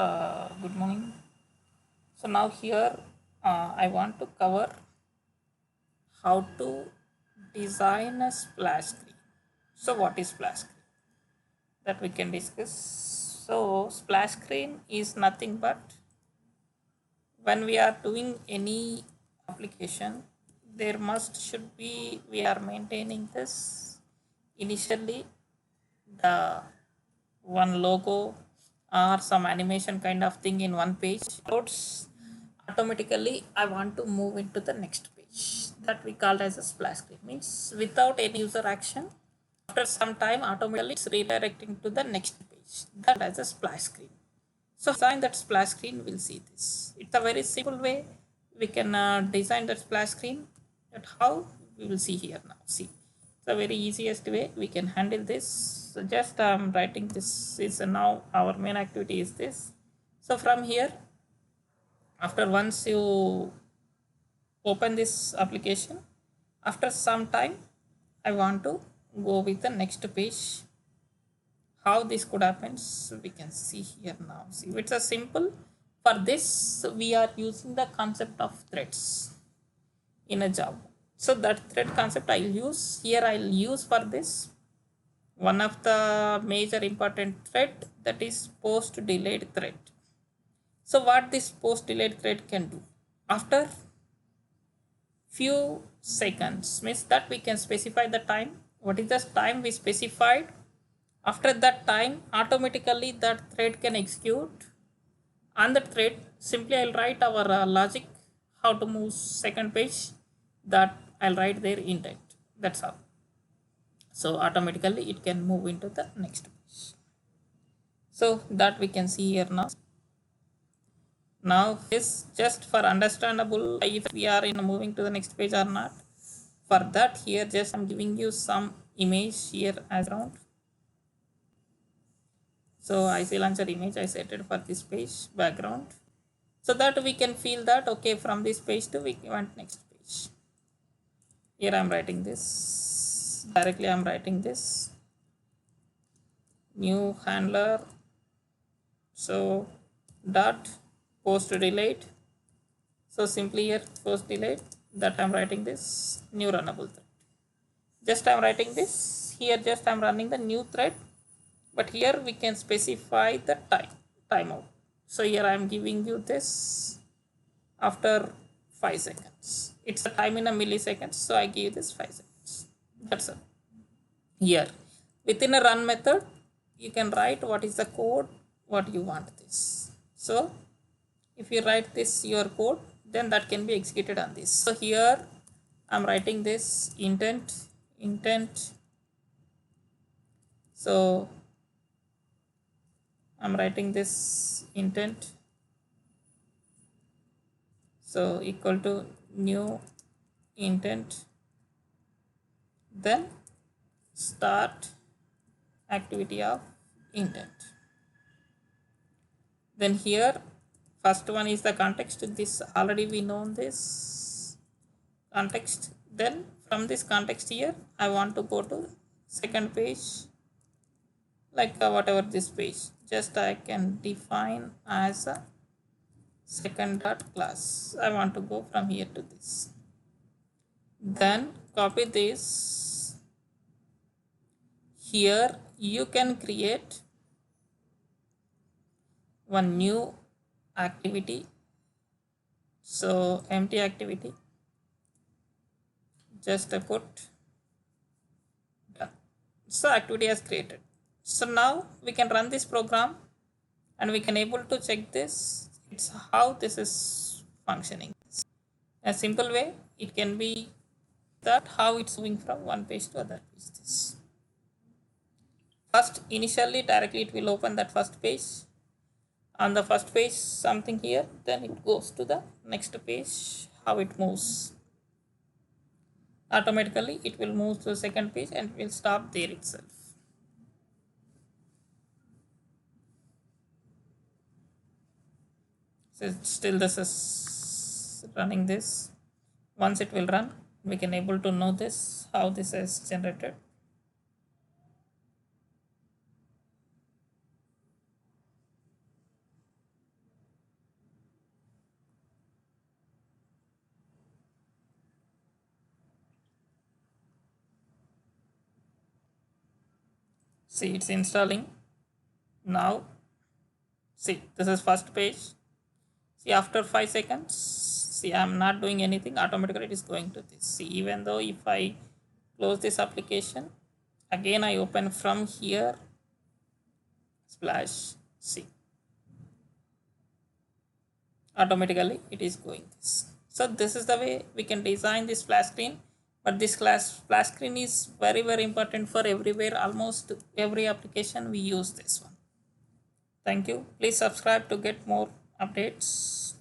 Good morning. So now here I want to cover how to design a splash screen. So what is splash screen? That we can discuss. So splash screen is nothing but when we are doing any application, there must should be we are maintaining this initially the one logo or some animation kind of thing in one page uploads automatically. I want to move into the next page that we called as a splash screen, means without any user action, after some time automatically it's redirecting to the next page, that as a splash screen. So design that splash screen, we'll see this. It's a very simple way we can design that splash screen. That how we will see here now. See, it's a very easiest way we can handle this. So just writing this is now our main activity is this. So from here, after once you open this application, after some time, I want to go with the next page. How this could happen, so we can see here now. See, it's a simple. For this, we are using the concept of threads in a Java. So that thread concept I'll use here. I'll use for this one of the major important thread, that is post delayed thread. So what this post delayed thread can do, after few seconds, means that we can specify the time. What is the time we specified? After that time, automatically that thread can execute. On the thread, simply I'll write our logic how to move second page, that I'll write their intent. That's all. So automatically it can move into the next page. So that we can see here now. Now this just for understandable if we are in moving to the next page or not. For that here just I'm giving you some image here as around. So IC launcher image I set it for this page background, so that we can feel that okay, from this page to we want next page. Here I'm writing this directly. I'm writing this new handler. So dot post delayed. So simply here post delayed, that I'm writing this new runnable thread. Just I'm writing this here. Just I'm running the new thread, but here we can specify the timeout. So here I am giving you this after 5 seconds. It's a time in a milliseconds, so I give this 5 seconds. That's it. Here within a run method, you can write what is the code, what you want this. So if you write this your code, then that can be executed on this. So here I'm writing this intent. So I'm writing this intent, so equal to new intent, then start activity of intent. Then here first one is the context. This already we know this context. Then from this context here I want to go to second page, like whatever this page, just I can define as a second dot class. I want to go from here to this. Then copy this. Here you can create one new activity. So empty activity. Just I put done. So activity has created. So now we can run this program and we can able to check this. It's how this is functioning. A simple way it can be that how it's moving from one page to other page. This first initially directly it will open that first page. On the first page something here, then it goes to the next page. How it moves automatically, it will move to the second page and will stop there itself. So still this is running this. Once it will run, we can able to know this how this is generated. See, it's installing now. See, this is first page. See, after 5 seconds, see, I'm not doing anything, automatically it is going to this. See, even though if I close this application, again I open from here, splash, see, automatically it is going this. So this is the way we can design this splash screen. But this splash screen is very important for everywhere. Almost every application we use this one. Thank you. Please subscribe to get more updates.